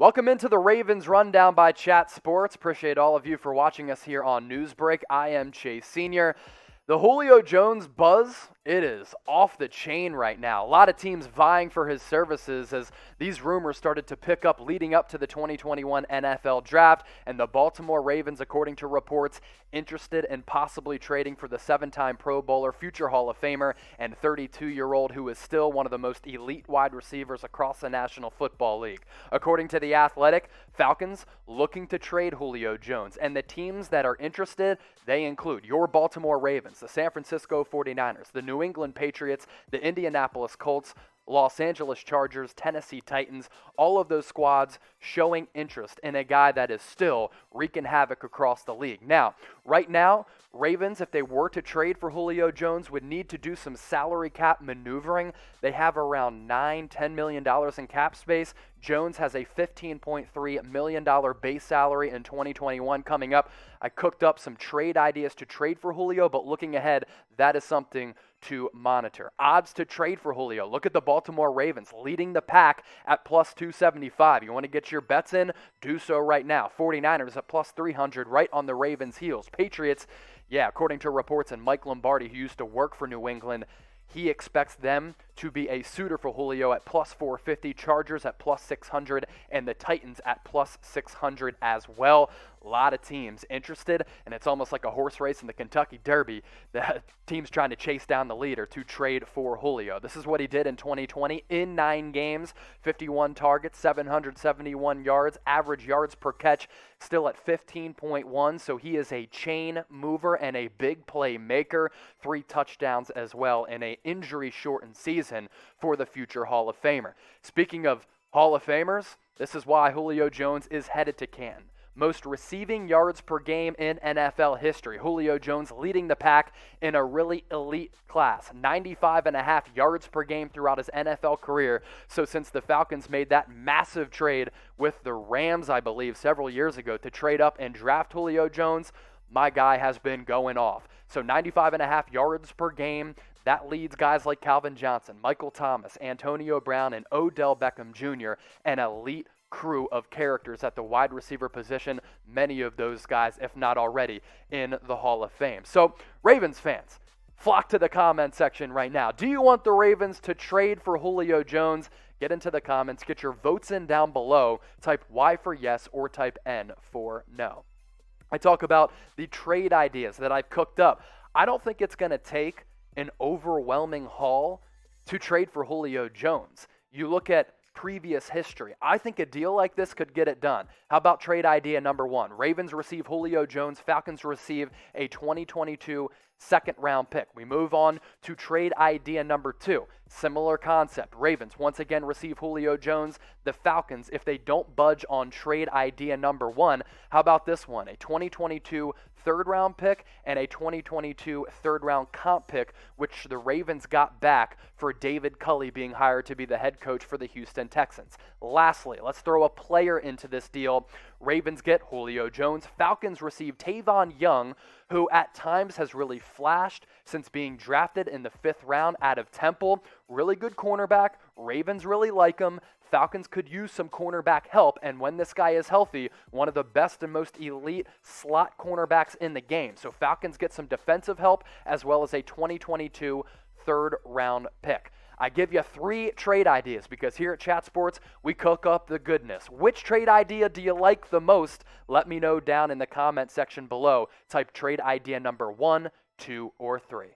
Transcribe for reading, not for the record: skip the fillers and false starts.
Welcome into the Ravens Rundown by Chat Sports. Appreciate all of you for watching us here on Newsbreak. I am Chase Sr. The Julio Jones buzz, it is off the chain right now. A lot of teams vying for his services as these rumors started to pick up leading up to the 2021 NFL Draft, and the Baltimore Ravens, according to reports, interested in possibly trading for the 7-time Pro Bowler, future Hall of Famer, and 32-year-old who is still one of the most elite wide receivers across the National Football League. According to The Athletic, Falcons looking to trade Julio Jones, and the teams that are interested, they include your Baltimore Ravens, the San Francisco 49ers, the New England Patriots, the Indianapolis Colts, Los Angeles Chargers, Tennessee Titans, all of those squads showing interest in a guy that is still wreaking havoc across the league. Now, right now, Ravens, if they were to trade for Julio Jones, would need to do some salary cap maneuvering. They have around $10 million in cap space. Jones has a $15.3 million base salary in 2021 coming up. I cooked up some trade ideas to trade for Julio, but looking ahead, that is something to monitor. Odds to trade for Julio. Look at the Baltimore Ravens leading the pack at plus 275. You want to get your bets in? Do so right now. 49ers at plus 300 right on the Ravens' heels. Patriots, yeah, according to reports, and Mike Lombardi, who used to work for New England, he expects them to be a suitor for Julio at plus 450, Chargers at plus 600, and the Titans at plus 600 as well. A lot of teams interested, and it's almost like a horse race in the Kentucky Derby. The team's trying to chase down the leader to trade for Julio. This is what he did in 2020 in 9 games, 51 targets, 771 yards, average yards per catch still at 15.1, so he is a chain mover and a big play maker. 3 touchdowns as well in an injury-shortened season for the future Hall of Famer. Speaking of Hall of Famers, this is why Julio Jones is headed to Canton. Most receiving yards per game in NFL history. Julio Jones leading the pack in a really elite class. 95.5 yards per game throughout his NFL career. So since the Falcons made that massive trade with the Rams, I believe, several years ago to trade up and draft Julio Jones, my guy has been going off. So 95.5 yards per game. That leads guys like Calvin Johnson, Michael Thomas, Antonio Brown, and Odell Beckham Jr., an elite crew of characters at the wide receiver position, many of those guys, if not already, in the Hall of Fame. So, Ravens fans, flock to the comment section right now. Do you want the Ravens to trade for Julio Jones? Get into the comments, get your votes in down below, type Y for yes or type N for no. I talk about the trade ideas that I've cooked up. I don't think it's going to take an overwhelming haul to trade for Julio Jones. You look at previous history. I think a deal like this could get it done. How about trade idea number 1? Ravens receive Julio Jones. Falcons receive a 2022 second-round pick. We move on to trade idea number 2. Similar concept. Ravens once again receive Julio Jones. The Falcons, if they don't budge on trade idea number 1, how about this one? A 2022 third-round pick and a 2022 third-round comp pick, which the Ravens got back for David Culley being hired to be the head coach for the Houston Texans. Lastly, let's throw a player into this deal. Ravens get Julio Jones. Falcons receive Tavon Young, who at times has really flashed since being drafted in the 5th round out of Temple. Really good cornerback. Ravens really like him. Falcons could use some cornerback help, and when this guy is healthy, one of the best and most elite slot cornerbacks in the game. So Falcons get some defensive help as well as a 2022 third-round pick. I give you 3 trade ideas because here at Chat Sports, we cook up the goodness. Which trade idea do you like the most? Let me know down in the comment section below. Type trade idea number 1, 2, or 3.